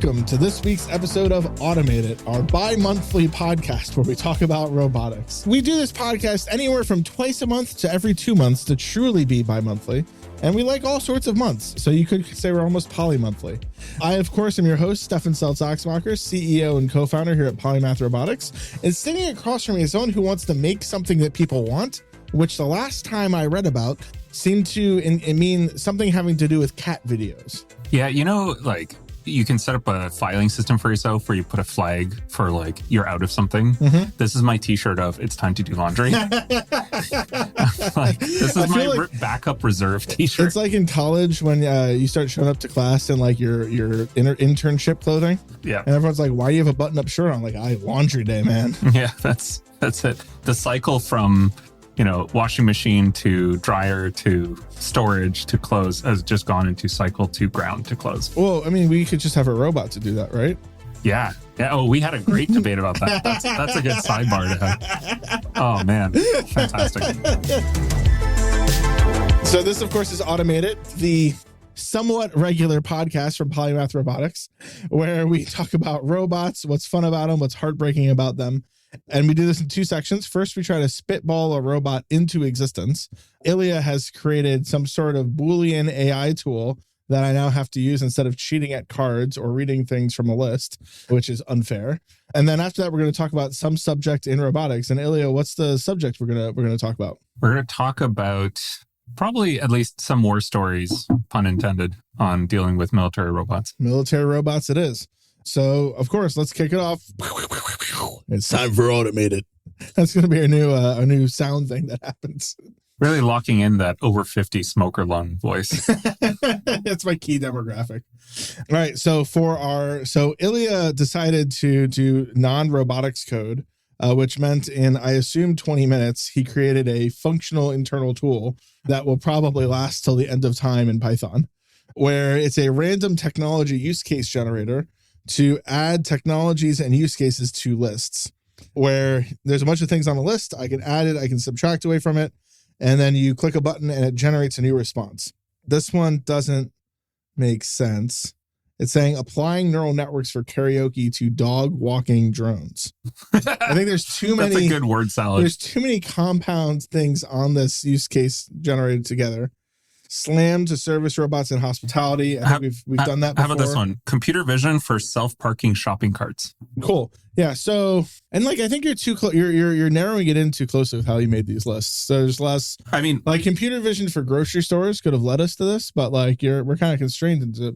welcome to this week's episode of Automated, our bi-monthly podcast where we talk about robotics. We do this podcast anywhere from twice a month to every 2 months to truly be bi-monthly. And we like all sorts of months, so you could say we're almost poly-monthly. I, of course, am your host, Stefan and CEO and co-founder here at Polymath Robotics. And sitting across from me is someone who wants to make something that people want, which the last time I read about seemed to mean something having to do with cat videos. Yeah, you can set up a filing system for yourself where you put a flag for you're out of something. Mm-hmm. This is my t-shirt of it's time to do laundry. This is my backup reserve t-shirt. It's like in college when you start showing up to class in your internship clothing. Yeah. And everyone's like, why do you have a button-up shirt on? I have laundry day, man. Yeah, that's it. The cycle from washing machine to dryer to storage to clothes has just gone into cycle to ground to clothes. Well, I mean, we could just have a robot to do that, right? Yeah. Oh, we had a great debate about that. That's a good sidebar to have. Oh, man. Fantastic. So this, of course, is Automated, the somewhat regular podcast from Polymath Robotics, where we talk about robots, what's fun about them, what's heartbreaking about them. And we do this in two sections. First, we try to spitball a robot into existence. Ilia has created some sort of Boolean AI tool that I now have to use instead of cheating at cards or reading things from a list, which is unfair. And then after that, we're going to talk about some subject in robotics. And Ilia, what's the subject we're going to talk about? We're going to talk about probably at least some war stories, pun intended, on dealing with military robots. Military robots it is. So, of course, let's kick it off. It's time for Automated. That's going to be our new sound thing that happens. Really locking in that over 50 smoker lung voice. That's my key demographic. All right. So Ilia decided to do non-robotics code, which meant in, I assume, 20 minutes, he created a functional internal tool that will probably last till the end of time in Python, where it's a random technology use case generator to add technologies and use cases to lists, where there's a bunch of things on a list. I can add it, I can subtract away from it, and then you click a button and it generates a new response. This one doesn't make sense. It's saying applying neural networks for karaoke to dog walking drones. I think there's too many. That's a good word salad. There's too many compound things on this use case generated together. Slam to service robots in hospitality. I think we've done that before. How about this one? Computer vision for self-parking shopping carts. Cool. Yeah. So, and I think you're too close. You're narrowing it in too closely with how you made these lists. So there's less. I mean, computer vision for grocery stores could have led us to this, but we're kind of constrained into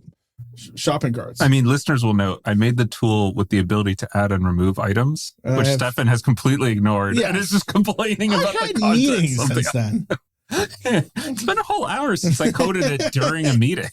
shopping carts. I mean, listeners will know I made the tool with the ability to add and remove items, which Stefan has completely ignored and is just complaining about the content. Since then. It's been a whole hour since I coded it during a meeting.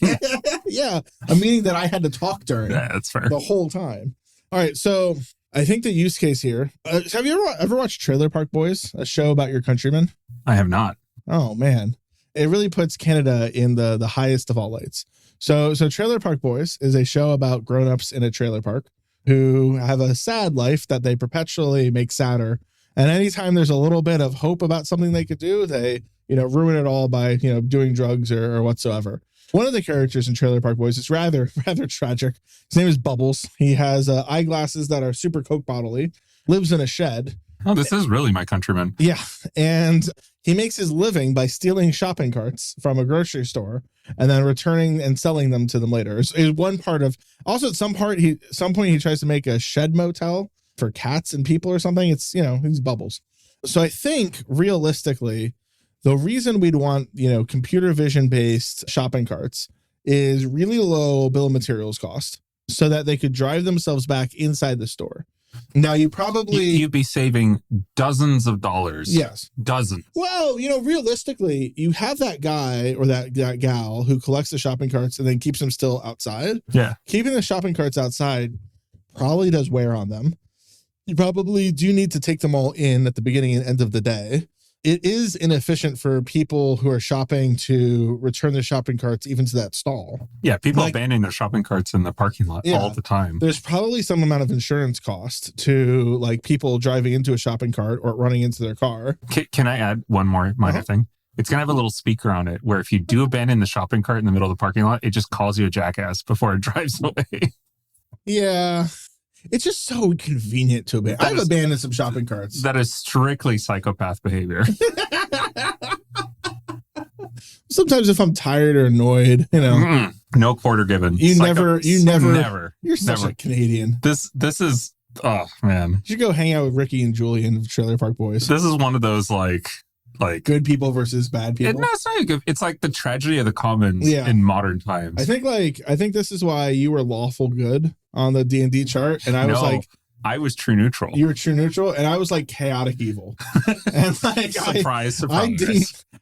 Yeah, a meeting that I had to talk during. Yeah, that's fair. The whole time. All right, so I think the use case here. Have you ever watched Trailer Park Boys, a show about your countrymen? I have not. Oh man, it really puts Canada in the highest of all lights. So Trailer Park Boys is a show about grown-ups in a trailer park who have a sad life that they perpetually make sadder. And anytime there's a little bit of hope about something they could do, they ruin it all by, doing drugs or whatsoever. One of the characters in Trailer Park Boys is rather tragic. His name is Bubbles. He has eyeglasses that are super Coke bottle-y, lives in a shed. Oh, this is really my countryman. Yeah. And he makes his living by stealing shopping carts from a grocery store and then returning and selling them to them later. Is one part of, also at some point he tries to make a shed motel for cats and people or something. It's, he's Bubbles. So I think realistically, the reason we'd want, computer vision based shopping carts is really low bill of materials cost so that they could drive themselves back inside the store. Now you'd be saving dozens of dollars. Yes. Dozens. Well, realistically, you have that guy or that gal who collects the shopping carts and then keeps them still outside. Yeah. Keeping the shopping carts outside probably does wear on them. You probably do need to take them all in at the beginning and end of the day. It is inefficient for people who are shopping to return their shopping carts even to that stall. Yeah, people abandoning their shopping carts in the parking lot all the time. There's probably some amount of insurance cost to people driving into a shopping cart or running into their car. Can I add one more minor thing? It's going to have a little speaker on it where if you do abandon the shopping cart in the middle of the parking lot, it just calls you a jackass before it drives away. Yeah. It's just so convenient to abandon. I've abandoned some shopping carts. That is strictly psychopath behavior. Sometimes if I'm tired or annoyed, no quarter given. You never. You're such never. a Canadian. This is, oh man. You should go hang out with Ricky and Julie in Trailer Park Boys. This is one of those like good people versus bad people. It's not good. It's like the tragedy of the commons in modern times. I think this is why you were lawful good on the D&D chart, and I was true neutral. You were true neutral, and I was like chaotic evil. And like surprise.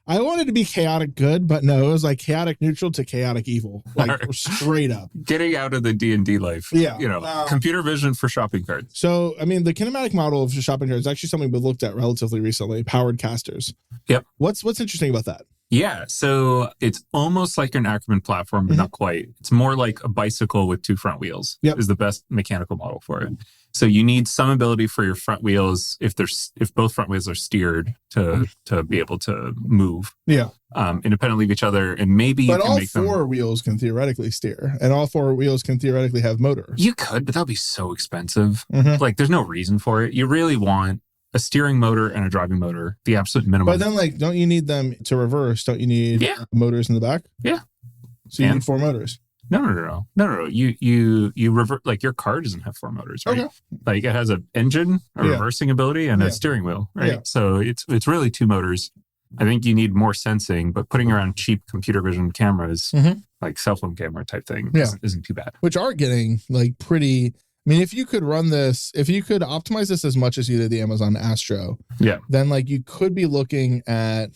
I wanted to be chaotic good, but no, it was like chaotic neutral to chaotic evil, like straight up. Getting out of the D&D life. Yeah, computer vision for shopping carts. So, I mean, the kinematic model of shopping carts is actually something we looked at relatively recently. Powered casters. Yep. What's interesting about that? Yeah, so it's almost like an Ackerman platform, but not quite. It's more like a bicycle with two front wheels. Yep. Is the best mechanical model for it. So you need some ability for your front wheels if both front wheels are steered to be able to move. Yeah. Independently of each other, and maybe you can make them. But all four wheels can theoretically steer, and all four wheels can theoretically have motors. You could, but that would be so expensive. Mm-hmm. Like, there's no reason for it. You really want a steering motor and a driving motor, the absolute minimum. But then, like, don't you need them to reverse? Don't you need motors in the back? Yeah. So you need four motors. No. You revert, like, your car doesn't have four motors, right? Okay. Like, it has an engine, a reversing ability, and a steering wheel, right? Yeah. So it's really two motors. I think you need more sensing, but putting around cheap computer vision cameras, like cell phone camera type thing, isn't too bad. Which are getting like pretty. I mean, if you could optimize this as much as you did the Amazon Astro, then like you could be looking at,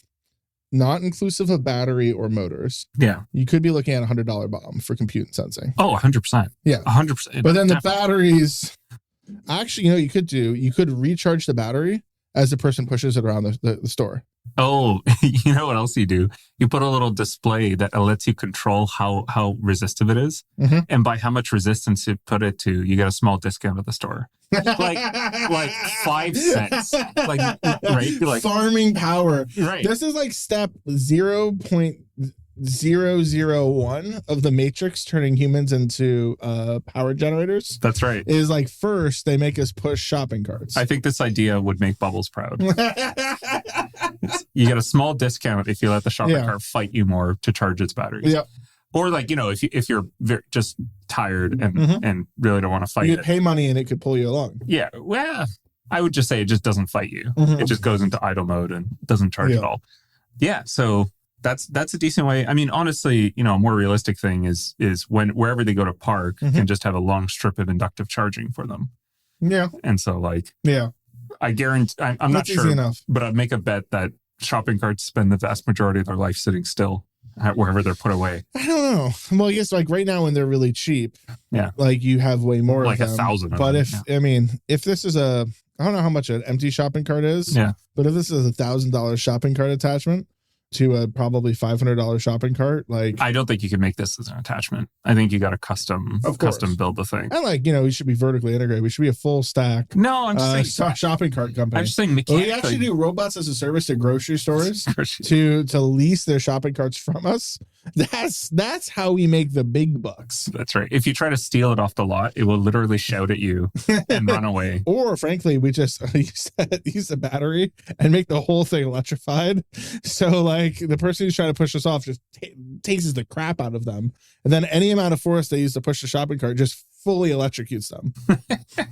not inclusive of battery or motors. Yeah. You could be looking at $100 bomb for compute and sensing. Oh, 100%. Yeah. 100%. But then the batteries, actually, you could recharge the battery as the person pushes it around the store. Oh, you know what else you do? You put a little display that lets you control how resistive it is. Mm-hmm. And by how much resistance you put it to, you get a small discount at the store. like 5 cents. Like, right? Like, farming power. Right. This is like step 0.001 of the Matrix turning humans into power generators. That's right. Is like, first they make us push shopping carts. I think this idea would make Bubbles proud. You get a small discount if you let the shopping cart fight you more to charge its batteries. Yep. Or like, if you're just tired and really don't want to fight, you could pay money and it could pull you along. Yeah. Well, I would just say it just doesn't fight you. It just goes into idle mode and doesn't charge at all. Yeah. So that's a decent way. I mean, honestly, a more realistic thing is wherever they go to park can just have a long strip of inductive charging for them. Yeah. And so like, I guarantee, I'm not sure, enough. But I'd make a bet that shopping carts spend the vast majority of their life sitting still wherever they're put away. I don't know. Well, I guess like right now when they're really cheap, like you have way more like of them. 1,000. But if this is I don't know how much an empty shopping cart is. Yeah. But if this is $1,000 shopping cart attachment to a probably $500 shopping cart, like, I don't think you can make this as an attachment. I think you got to custom build the thing. And like, we should be vertically integrated. We should be a full stack. No, I'm just saying shopping cart company. I'm just saying mechanically. We actually do robots as a service to grocery stores to lease their shopping carts from us. That's how we make the big bucks. That's right. If you try to steal it off the lot, it will literally shout at you and run away. Or frankly, we just use the battery and make the whole thing electrified. So like the person who's trying to push us off just takes the crap out of them. And then any amount of force they use to push the shopping cart just fully electrocutes them.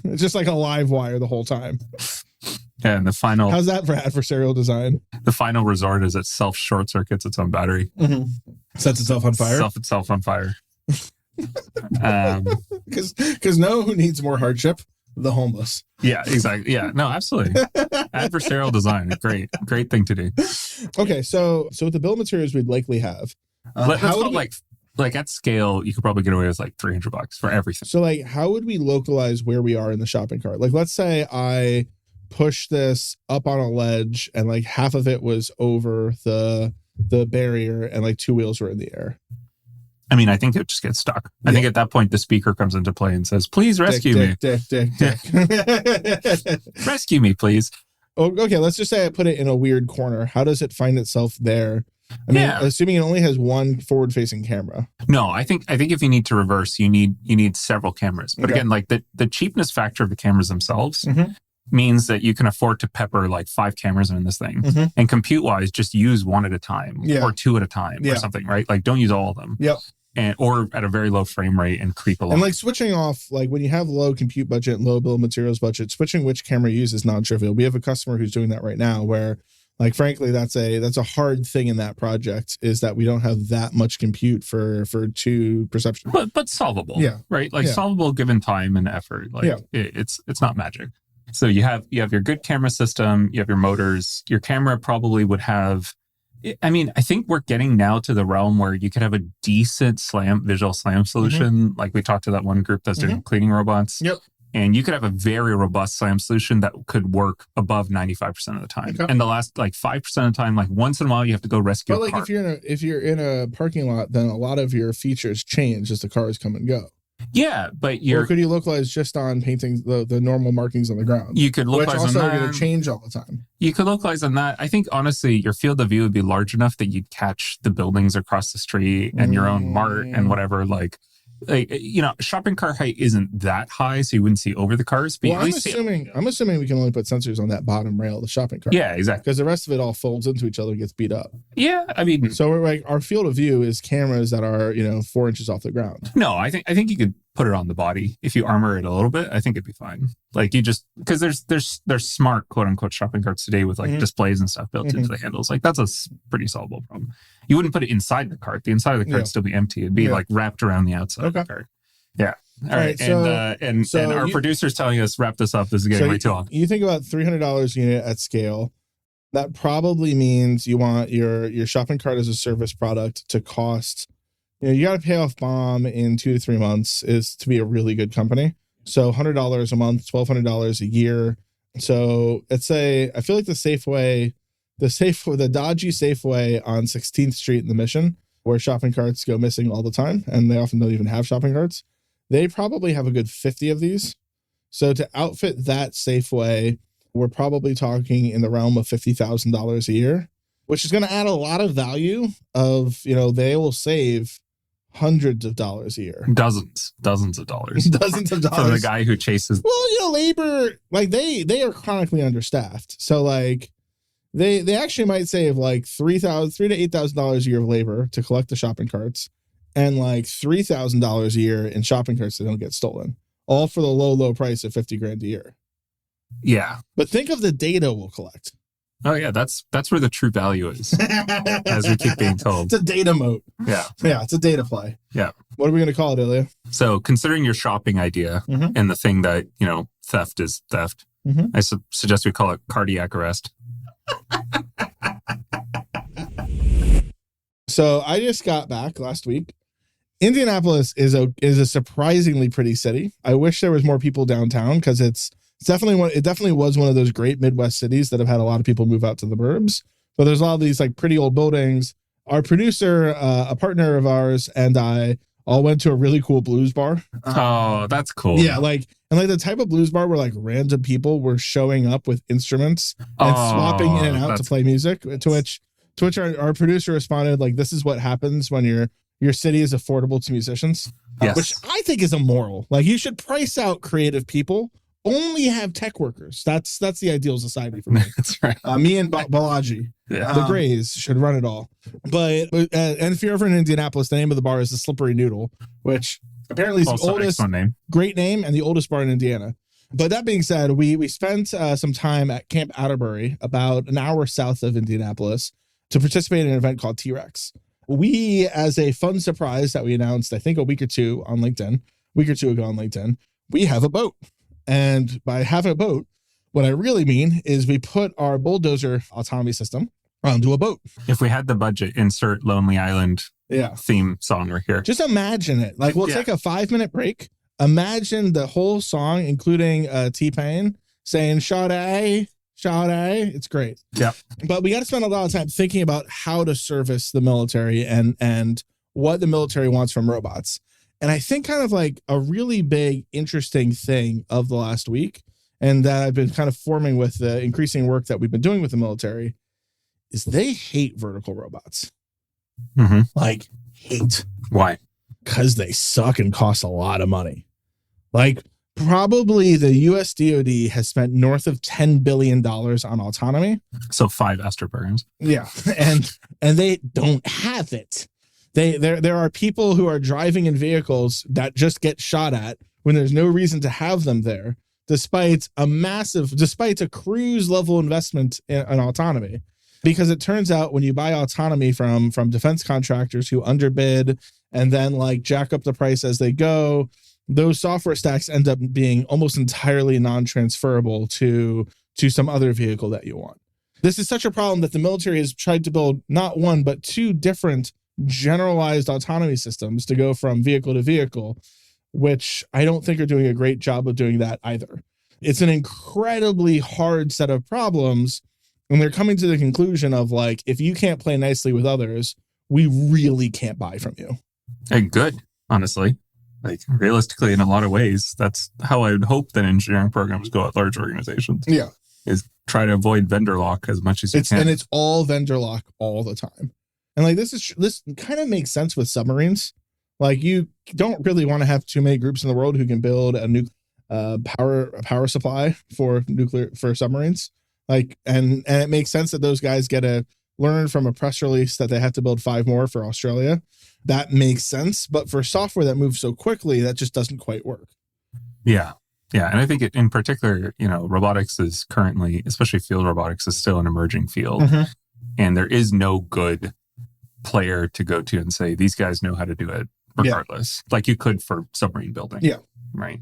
It's just like a live wire the whole time. Yeah, and the final... How's that for adversarial design? The final resort is it self-short circuits its own battery. Sets itself on fire? Sets itself on fire. Because who needs more hardship? The homeless. Yeah, exactly. Yeah, no, absolutely. Adversarial design, great thing to do. Okay, so with the bill of materials we'd likely have... Like at scale, you could probably get away with like $300 for everything. So like, how would we localize where we are in the shopping cart? Like, let's say I push this up on a ledge and like half of it was over the barrier and like two wheels were in the air. I mean, I think it just gets stuck. I think at that point, the speaker comes into play and says, please rescue me. Dick. Rescue me, please. Oh, okay, let's just say I put it in a weird corner. How does it find itself there I mean, assuming it only has one forward-facing camera. No, I think if you need to reverse, you need several cameras. But again, like the cheapness factor of the cameras themselves means that you can afford to pepper like 5 cameras in this thing. And compute-wise, just use one at a time or 2 at a time or something, right? Like don't use all of them. Yep. Or at a very low frame rate and creep along. And like switching off, like when you have low compute budget and low bill of materials budget, switching which camera you use is non-trivial. We have a customer who's doing that right now where, like, frankly, that's a hard thing in that project, is that we don't have that much compute for 2 perception. But solvable. Right? Like solvable given time and effort. Like it's not magic. So you have your good camera system, you have your motors, your camera probably would have, I mean, I think we're getting now to the realm where you could have a decent visual SLAM solution. Like we talked to that one group that's doing cleaning robots. Yep. And you could have a very robust SLAM solution that could work above 95% of the time. And the last like 5% of the time, like once in a while, you have to go rescue a car. If you're in a parking lot, then a lot of your features change as the cars come and go. Yeah, but or could you localize just on painting the normal markings on the ground? You could localize which also on are that. going to change all the time. You could localize on that. I think honestly, your field of view would be large enough that you'd catch the buildings across the street and your own mart and whatever. Like shopping cart height isn't that high, so you wouldn't see over the cars. But I'm assuming we can only put sensors on that bottom rail of the shopping cart. Yeah, exactly. Because the rest of it all folds into each other and gets beat up. Yeah, I mean, so we're like, our field of view is cameras that are 4 inches off the ground. No, I think you could put it on the body if you armor it a little bit. I think it'd be fine. Like you just because there's smart quote unquote shopping carts today with like displays and stuff built into the handles. Like that's a pretty solvable problem. You wouldn't put it inside the cart. The inside of the cart would still be empty. It'd be like wrapped around the outside of the cart. Yeah. All right. And our producer's telling us wrap this up. This is getting way too long. You think about $300 a unit at scale. That probably means you want your shopping cart as a service product to cost. You got to pay off BOM in 2 to 3 months is to be a really good company. So $100 a month, $1,200 a year. So I feel like the dodgy Safeway on 16th Street in the Mission, where shopping carts go missing all the time, and they often don't even have shopping carts. They probably have a good 50 of these. So to outfit that Safeway, we're probably talking in the realm of $50,000 a year, which is going to add a lot of value of, they will save hundreds of dollars a year. Dozens of dollars. Dozens of dollars. For the guy who chases. Well, labor, like they are chronically understaffed. So like they actually might save like $3,000 to $8,000 a year of labor to collect the shopping carts, and like $3,000 a year in shopping carts that don't get stolen, all for the low price of $50,000 a year. Yeah. But think of the data we'll collect. Oh yeah, that's where the true value is, as we keep being told. It's a data moat. Yeah, it's a data play. Yeah. What are we going to call it, Ilia? So, considering your shopping idea and the thing that theft is theft, I suggest we call it cardiac arrest. So, I just got back last week. Indianapolis is a surprisingly pretty city. I wish there was more people downtown because it definitely was one of those great Midwest cities that have had a lot of people move out to the burbs. But there's a lot of these like pretty old buildings. Our producer, a partner of ours, and I all went to a really cool blues bar. Oh, that's cool. Yeah, and the type of blues bar where like random people were showing up with instruments and swapping in and out to play music. To which our producer responded like, "This is what happens when your city is affordable to musicians." Yes. Which I think is immoral. Like you should price out creative people. Only have tech workers. That's the ideal society for me. That's right. Me and Balaji, the Grays, should run it all. But and if you're ever in Indianapolis, the name of the bar is the Slippery Noodle, which apparently is the oldest name. Great name and the oldest bar in Indiana. But that being said, we spent some time at Camp Atterbury, about an hour south of Indianapolis, to participate in an event called T-Rex. We, as a fun surprise that we announced, I think a week or two ago on LinkedIn, we have a boat. And by having a boat, what I really mean is we put our bulldozer autonomy system onto a boat. If we had the budget, insert Lonely Island theme song right here. Just imagine it. Like we'll take a 5-minute break. Imagine the whole song, including T-Pain saying Sade. It's great. Yeah. But we got to spend a lot of time thinking about how to service the military and what the military wants from robots. And I think kind of like a really big, interesting thing of the last week, and that I've been kind of forming with the increasing work that we've been doing with the military, is they hate vertical robots. Mm-hmm. Like, hate. Why? Because they suck and cost a lot of money. Like, probably the US DoD has spent north of $10 billion on autonomy. So 5 Astra programs. Yeah. And they don't have it. There are people who are driving in vehicles that just get shot at when there's no reason to have them there, despite a cruise level investment in autonomy. Because it turns out when you buy autonomy from defense contractors who underbid and then like jack up the price as they go, those software stacks end up being almost entirely non-transferable to some other vehicle that you want. This is such a problem that the military has tried to build not one, but 2 different generalized autonomy systems to go from vehicle to vehicle, which I don't think are doing a great job of doing that either. It's an incredibly hard set of problems, and they're coming to the conclusion of like, if you can't play nicely with others, we really can't buy from you. Hey, good, honestly. Like, realistically, in a lot of ways, that's how I would hope that engineering programs go at large organizations. Yeah. Is try to avoid vendor lock as much as you can. And it's all vendor lock all the time. And like, this kind of makes sense with submarines. Like, you don't really want to have too many groups in the world who can build a power supply for submarines. Like, and it makes sense that those guys get to learn from a press release that they have to build 5 more for Australia. That makes sense. But for software that moves so quickly, that just doesn't quite work. Yeah. Yeah. And I think in particular, robotics is currently, especially field robotics, is still an emerging field. Mm-hmm. And there is no good player to go to and say, these guys know how to do it regardless. Yeah. Like you could for submarine building. Yeah. Right.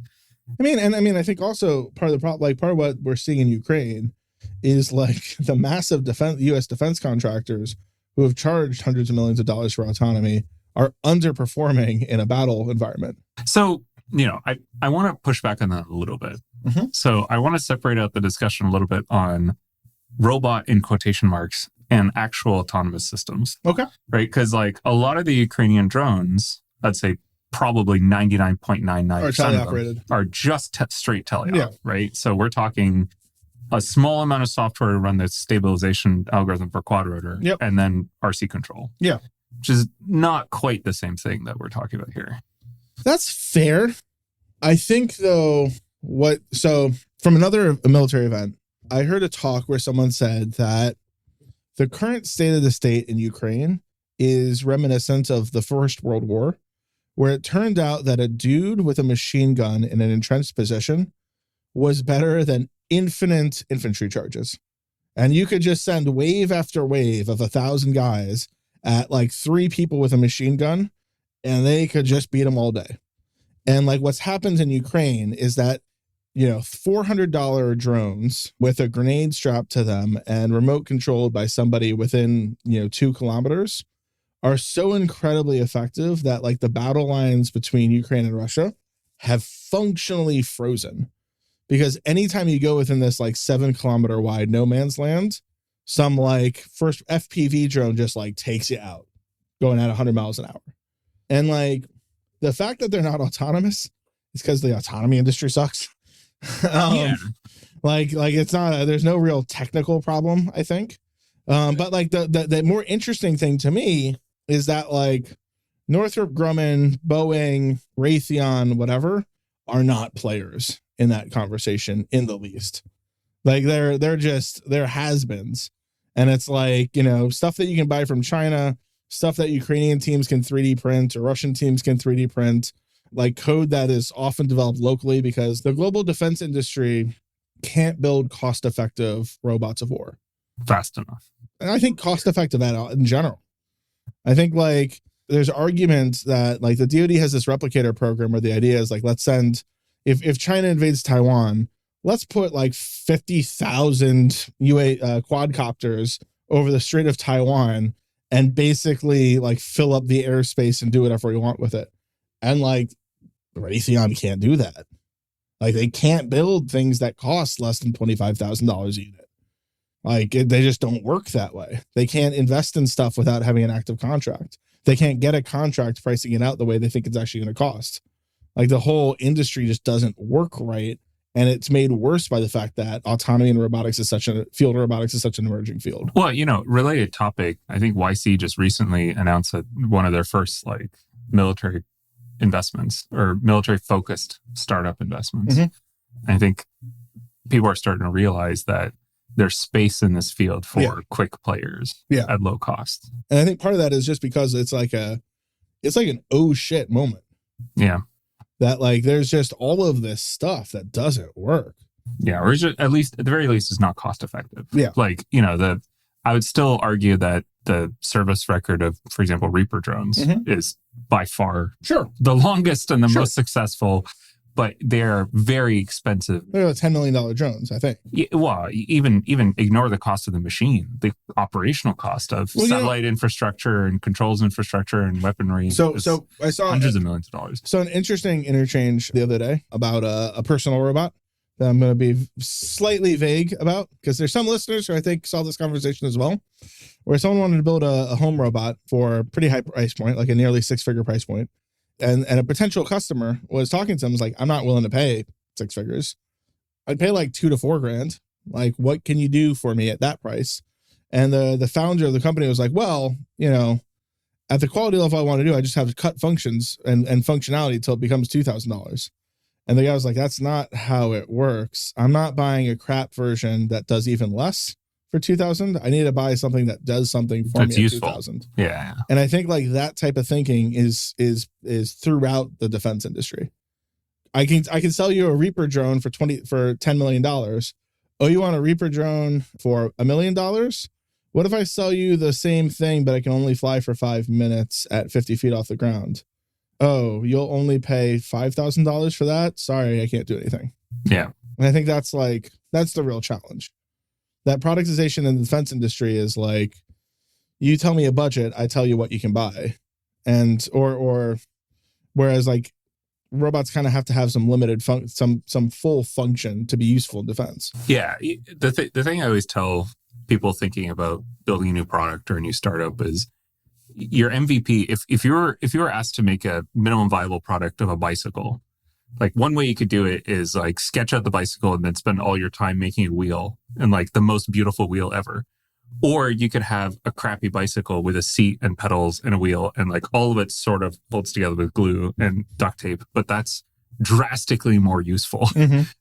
I think also part of the problem, like part of what we're seeing in Ukraine is like the massive U.S. defense contractors who have charged hundreds of millions of dollars for autonomy are underperforming in a battle environment. So, I want to push back on that a little bit. Mm-hmm. So I want to separate out the discussion a little bit on robot in quotation marks and actual autonomous systems. Okay. Right? Because like a lot of the Ukrainian drones, I'd say probably 99.99% of them are just straight teleop, right? So we're talking a small amount of software to run the stabilization algorithm for quadrotor, and then RC control. Yeah. Which is not quite the same thing that we're talking about here. That's fair. I think though, from another military event, I heard a talk where someone said that the current state of the state in Ukraine is reminiscent of the First World War, where it turned out that a dude with a machine gun in an entrenched position was better than infinite infantry charges. And you could just send wave after wave of 1,000 guys at like 3 people with a machine gun, and they could just beat them all day. And like what's happened in Ukraine is that, $400 drones with a grenade strapped to them and remote controlled by somebody within, 2 kilometers are so incredibly effective that like the battle lines between Ukraine and Russia have functionally frozen. Because anytime you go within this like 7-kilometer wide no man's land, some like first FPV drone just like takes you out going at 100 miles an hour. And like the fact that they're not autonomous is because the autonomy industry sucks. Like it's not, there's no real technical problem, I think. But like the more interesting thing to me is that like Northrop Grumman, Boeing, Raytheon, whatever, are not players in that conversation in the least. Like they're has-beens. And it's like, stuff that you can buy from China, stuff that Ukrainian teams can 3D print or Russian teams can 3D print, like code that is often developed locally because the global defense industry can't build cost-effective robots of war fast enough. And I think cost-effective in general. I think like there's arguments that like the DoD has this replicator program where the idea is like, let's send, if China invades Taiwan, let's put like 50,000 quadcopters over the Strait of Taiwan and basically like fill up the airspace and do whatever we want with it. And like Raytheon can't do that. Like they can't build things that cost less than $25,000 a unit. Like they just don't work that way. They can't invest in stuff without having an active contract. They can't get a contract pricing it out the way they think it's actually going to cost. Like the whole industry just doesn't work right. And it's made worse by the fact that autonomy and robotics is field of robotics is such an emerging field. Well, related topic, I think YC just recently announced that one of their first like military investments or military focused startup investments. Mm-hmm. I think people are starting to realize that there's space in this field for quick players at low cost. And I think part of that is just because it's like an oh shit moment. Yeah. That like there's just all of this stuff that doesn't work. Yeah, or at the very least is not cost effective. Yeah. Like, I would still argue that the service record of, for example, Reaper drones is by far the longest and the most successful, but they're very expensive. They're $10 million drones, I think. Yeah, well, even ignore the cost of the machine, the operational cost of satellite infrastructure and controls infrastructure and weaponry. So I saw hundreds of millions of dollars. So an interesting interchange the other day about a personal robot that I'm going to be slightly vague about, because there's some listeners who I think saw this conversation as well, where someone wanted to build a home robot for a pretty high price point, like a nearly 6-figure price point. And a potential customer was talking to them, was like, I'm not willing to pay 6 figures. I'd pay like $2,000 to $4,000. Like, what can you do for me at that price? And the founder of the company was like, well, at the quality level I want to do, I just have to cut functions and functionality until it becomes $2,000. And the guy was like, that's not how it works. I'm not buying a crap version that does even less for $2,000. I need to buy something that does something for me at $2,000. Yeah. And I think like that type of thinking is throughout the defense industry. I can sell you a Reaper drone for $10 million. Oh, you want a Reaper drone for $1 million? What if I sell you the same thing, but I can only fly for 5 minutes at 50 feet off the ground? Oh, you'll only pay $5,000 for that? Sorry, I can't do anything. Yeah. And I think that's the real challenge. That productization in the defense industry is like, you tell me a budget, I tell you what you can buy. And, or whereas like robots kind of have to have some limited some full function to be useful in defense. Yeah. The thing I always tell people thinking about building a new product or a new startup is, your MVP, if you were asked to make a minimum viable product of a bicycle, like one way you could do it is like sketch out the bicycle and then spend all your time making a wheel and like the most beautiful wheel ever. Or you could have a crappy bicycle with a seat and pedals and a wheel and like all of it sort of holds together with glue and duct tape, but that's drastically more useful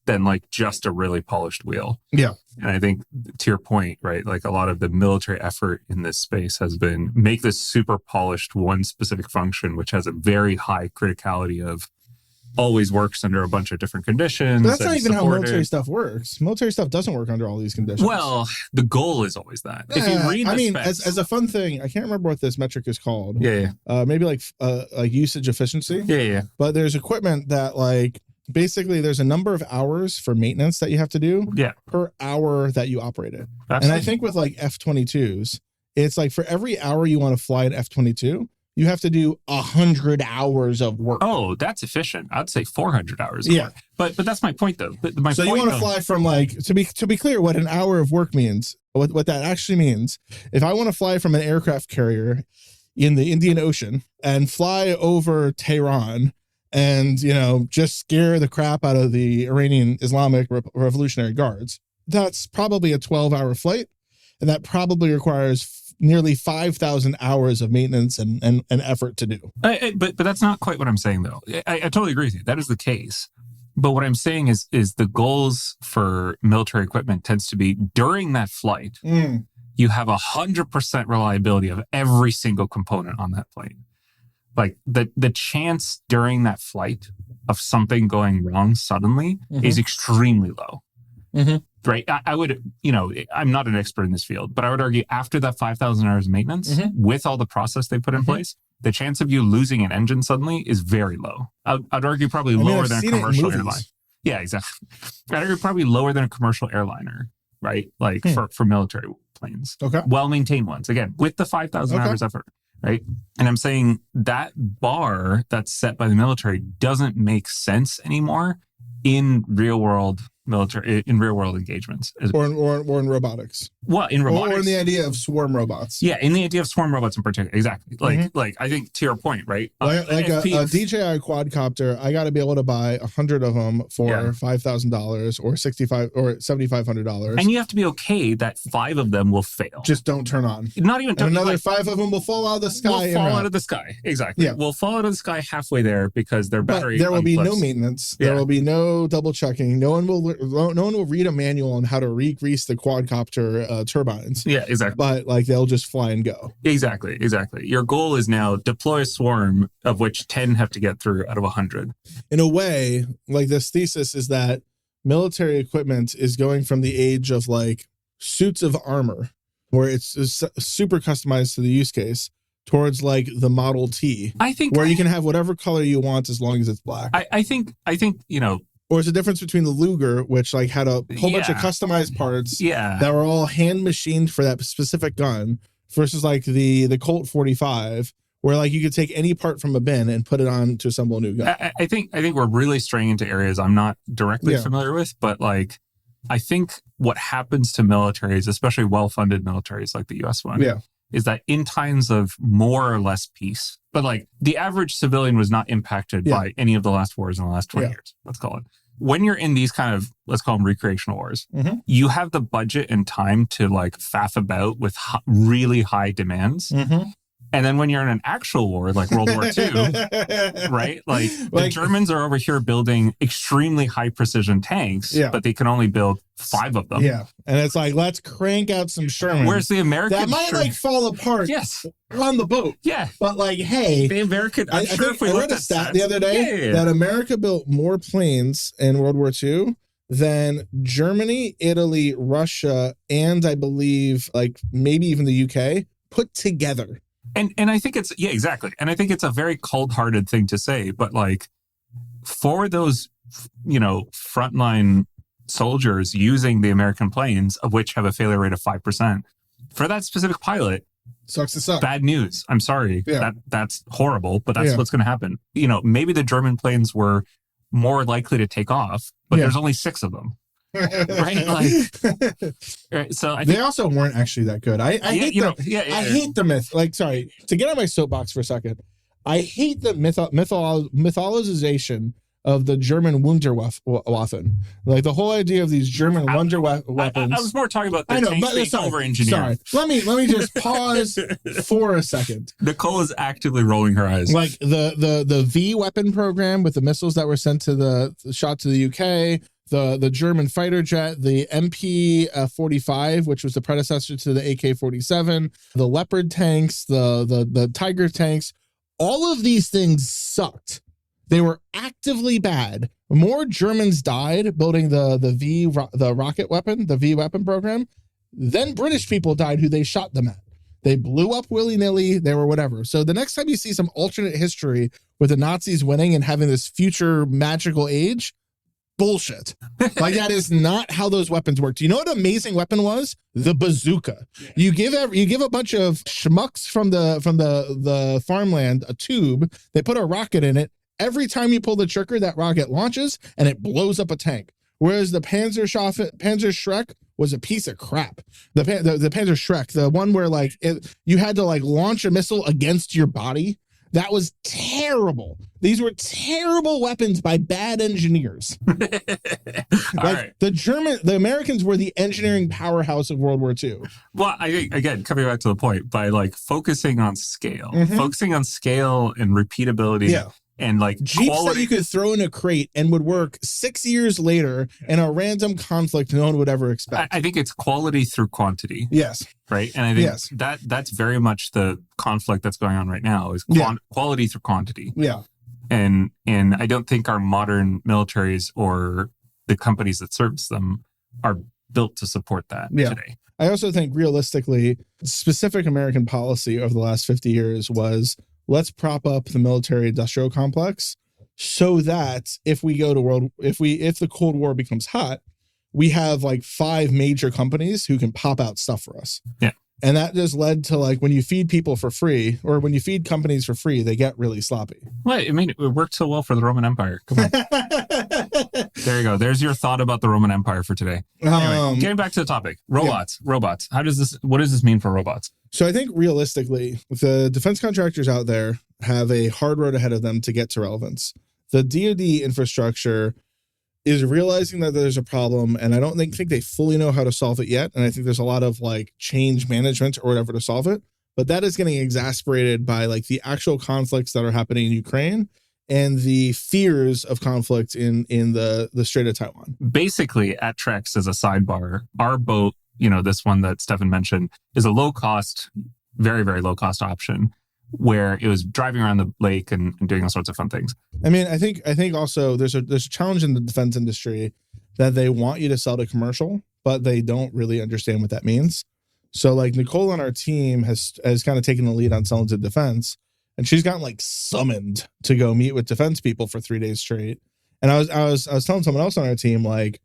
than like just a really polished wheel. Yeah. And I think to your point, right, like a lot of the military effort in this space has been make this super polished one specific function, which has a very high criticality of always works under a bunch of different conditions. But that's not even how military stuff works. Military stuff doesn't work under all these conditions. Well, the goal is always that. If you read the specs, as a fun thing, I can't remember what this metric is called. Yeah. Maybe like usage efficiency. Yeah. But there's equipment that like basically there's a number of hours for maintenance that you have to do per hour that you operate it. And I think with like F-22s, it's like for every hour you want to fly an F-22, you have to do 100 hours of work. Oh, that's efficient. I'd say 400 hours. Of work. But that's my point, though. So you want to fly from like to be clear, what an hour of work means. What that actually means. If I want to fly from an aircraft carrier in the Indian Ocean and fly over Tehran and just scare the crap out of the Iranian Islamic Revolutionary Guards, that's probably a 12-hour flight, and that probably requires nearly 5,000 hours of maintenance and effort to do. But that's not quite what I'm saying, though. I totally agree with you. That is the case. But what I'm saying is the goals for military equipment tends to be during that flight, you have 100% reliability of every single component on that plane. Like the chance during that flight of something going wrong suddenly is extremely low. Right. I would, I'm not an expert in this field, but I would argue after that 5,000 hours of maintenance, with all the process they put in place, the chance of you losing an engine suddenly is very low. I'd argue probably lower than a commercial airline. Yeah, exactly. I'd argue probably lower than a commercial airliner, right? Like for military planes. Okay. Well-maintained ones. Again, with the 5,000 hours effort, right? And I'm saying that bar that's set by the military doesn't make sense anymore in real world military in real world engagements, or in robotics. Well, in robotics, or in the idea of swarm robots. Yeah, in the idea of swarm robots in particular, exactly. Like I think to your point, right? Like a DJI quadcopter, I got to be able to buy 100 of them for $5,000 or $7,500, and you have to be okay that 5 of them will fail. Just don't turn on. Not even. And another 5 of them will fall out of the sky. Will fall out of the sky. Exactly. Yeah. Will fall out of the sky halfway there because their battery. But there will be no maintenance. There will be no double checking. No one will read a manual on how to re-grease the quadcopter turbines. Yeah, exactly. But like they'll just fly and go. Exactly. Your goal is now deploy a swarm of which 10 have to get through out of 100. In a way, like this thesis is that military equipment is going from the age of like suits of armor, where it's super customized to the use case, towards like the Model T. I think where you can have whatever color you want as long as it's black. I think or it's a difference between the Luger, which like had a whole bunch of customized parts that were all hand machined for that specific gun, versus like the Colt 45, where like you could take any part from a bin and put it on to assemble a new gun. I think we're really straying into areas I'm not directly familiar with, but like I think what happens to militaries, especially well-funded militaries like the US one, is that in times of more or less peace, but like the average civilian was not impacted by any of the last wars in the last 20 years, let's call it. When you're in these kind of, let's call them recreational wars, you have the budget and time to like faff about with really high demands. And then when you're in an actual war, like World War II, right? Like the Germans are over here building extremely high precision tanks, but they can only build 5 of them. Yeah. And it's like, let's crank out some Sherman. Where's the American? That might like fall apart on the boat. Yeah. But like, hey. The American, I read a stat the other day that America built more planes in World War II than Germany, Italy, Russia, and I believe like maybe even the UK put together. And I think it's, exactly. And I think it's a very cold-hearted thing to say, but like for those, frontline soldiers using the American planes, of which have a failure rate of 5%, for that specific pilot, sucks to suck. Bad news. I'm sorry. Yeah. That's horrible, but that's what's going to happen. Maybe the German planes were more likely to take off, but there's only 6 of them. Right, like so. I think, they also weren't actually that good. I hate the myth. Like, sorry to get on my soapbox for a second. I hate the mythologization of the German Wunderwaffen. Like the whole idea of these German weapons. I was more talking about the tanks being over-engineered. Sorry, let me just pause for a second. Nicole is actively rolling her eyes. Like the V weapon program with the missiles that were sent to the UK. The German fighter jet, the MP-45, which was the predecessor to the AK-47, the Leopard tanks, the Tiger tanks, all of these things sucked. They were actively bad. More Germans died building the rocket weapon, the V weapon program, than British people died who they shot them at. They blew up willy-nilly. They were whatever. So the next time you see some alternate history with the Nazis winning and having this future magical age, bullshit. Like that is not how those weapons work. Do you know what an amazing weapon was? The bazooka. You give a bunch of schmucks from the farmland a tube. They put a rocket in it. Every time you pull the trigger, that rocket launches and it blows up a tank. Whereas the Panzer Schreck was a piece of crap. The Panzer Schreck, the one where like you had to like launch a missile against your body. That was terrible. These were terrible weapons by bad engineers. The Americans were the engineering powerhouse of World War II. Well, I think, again, coming back to the point, by like focusing on scale and repeatability and like Jeeps quality that you could throw in a crate and would work 6 years later in a random conflict no one would ever expect. I think it's quality through quantity. Yes. Right. And I think that's very much the conflict that's going on right now is quality through quantity. Yeah. And I don't think our modern militaries or the companies that service them are built to support that today. I also think realistically, specific American policy over the last 50 years was let's prop up the military industrial complex so that if the Cold War becomes hot, we have like 5 major companies who can pop out stuff for us. Yeah. And that just led to like when you feed people for free or when you feed companies for free, they get really sloppy. Well, I mean, it worked so well for the Roman Empire. Come on. There you go. There's your thought about the Roman Empire for today. Anyway, getting back to the topic. Robots. What does this mean for robots? So I think realistically, the defense contractors out there have a hard road ahead of them to get to relevance. The DoD infrastructure is realizing that there's a problem, and I don't think they fully know how to solve it yet. And I think there's a lot of like change management or whatever to solve it. But that is getting exasperated by like the actual conflicts that are happening in Ukraine and the fears of conflict in the Strait of Taiwan. Basically, at Trex, as a sidebar, our boat, this one that Stefan mentioned, is a low cost, very, very low cost option where it was driving around the lake and doing all sorts of fun things. I mean, I think also there's a challenge in the defense industry that they want you to sell to commercial, but they don't really understand what that means. So like Nicole on our team has kind of taken the lead on selling to defense, and she's gotten like summoned to go meet with defense people for 3 days straight. And I was telling someone else on our team, like,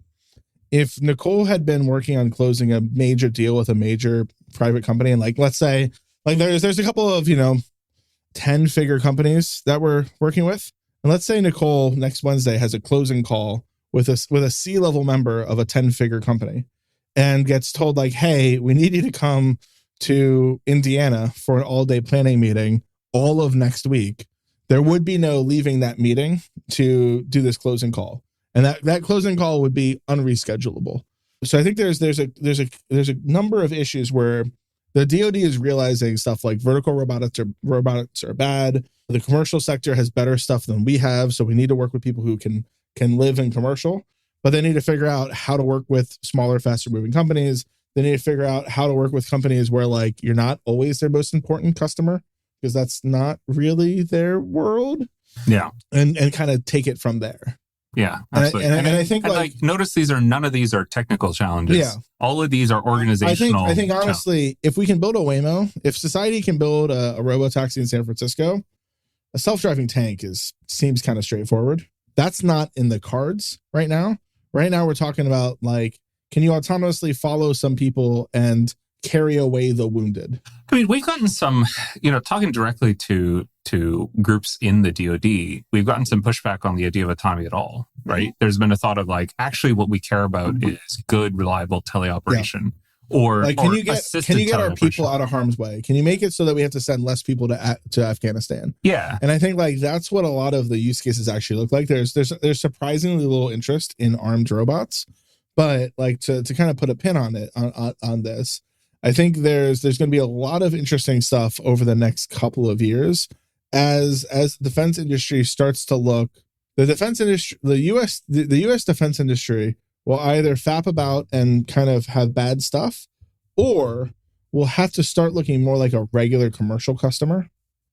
if Nicole had been working on closing a major deal with a major private company, and like, let's say like there's a couple of, 10-figure companies that we're working with. And let's say Nicole next Wednesday has a closing call with a C-level member of a 10-figure company and gets told like, hey, we need you to come to Indiana for an all-day planning meeting all of next week. There would be no leaving that meeting to do this closing call. And that closing call would be unreschedulable. So I think there's a number of issues where the DoD is realizing stuff like vertical robotics are bad. The commercial sector has better stuff than we have, so we need to work with people who can live in commercial. But they need to figure out how to work with smaller, faster moving companies. They need to figure out how to work with companies where like you're not always their most important customer, because that's not really their world. Yeah, and kind of take it from there. Yeah, absolutely. And I think like notice none of these are technical challenges. Yeah. All of these are organizational. I think honestly, if we can build a Waymo, if society can build a robotaxi in San Francisco, a self-driving tank seems kind of straightforward. That's not in the cards right now. Right now, we're talking about like, can you autonomously follow some people and carry away the wounded? I mean, we've gotten some, talking directly to groups in the DoD, we've gotten some pushback on the idea of autonomy at all, right? Mm-hmm. There's been a thought of like, actually what we care about is good, reliable teleoperation. Yeah. Or like, can you get our people out of harm's way? Can you make it so that we have to send less people to Afghanistan? Yeah. And I think like that's what a lot of the use cases actually look like. There's surprisingly little interest in armed robots, but like to kind of put a pin on it on this, I think there's going to be a lot of interesting stuff over the next couple of years as the defense industry starts to look. The defense industry, the U.S. defense industry will either fap about and kind of have bad stuff, or will have to start looking more like a regular commercial customer.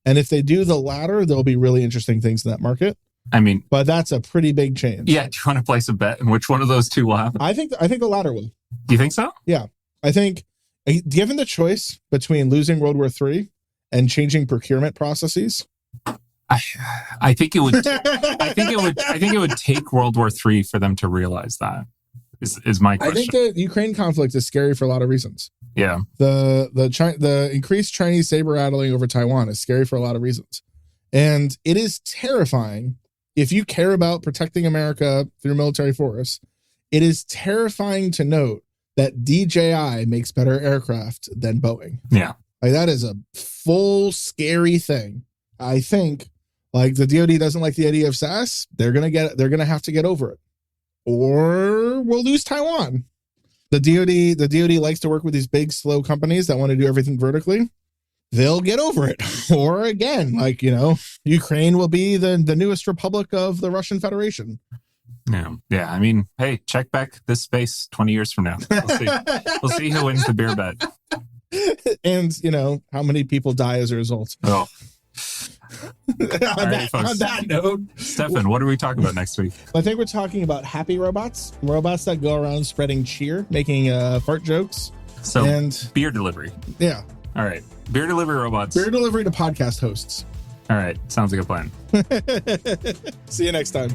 And if they do the latter, there'll be really interesting things in that market. I mean, but that's a pretty big change. Yeah. Do you want to place a bet on which one of those two will happen? I think the latter will. Do you think so? Yeah. I think given the choice between losing World War III and changing procurement processes, I think it would. I think it would take World War III for them to realize that. Is my question. I think the Ukraine conflict is scary for a lot of reasons. Yeah. The increased Chinese saber rattling over Taiwan is scary for a lot of reasons, and it is terrifying if you care about protecting America through military force. It is terrifying to note that DJI makes better aircraft than Boeing. Yeah. Like that is a full scary thing. I think like the DoD doesn't like the idea of SAS. They're going to have to get over it, or we'll lose Taiwan. The DoD likes to work with these big, slow companies that want to do everything vertically. They'll get over it. Or again, like, Ukraine will be the newest republic of the Russian Federation. Yeah. Yeah. I mean, hey, check back this space 20 years from now. We'll see who wins the beer bet. And, how many people die as a result. Oh. On that note, Stefan, what are we talking about next week? I think we're talking about happy robots that go around spreading cheer, making fart jokes. So, and beer delivery. Yeah. All right. Beer delivery robots. Beer delivery to podcast hosts. All right. Sounds like a plan. See you next time.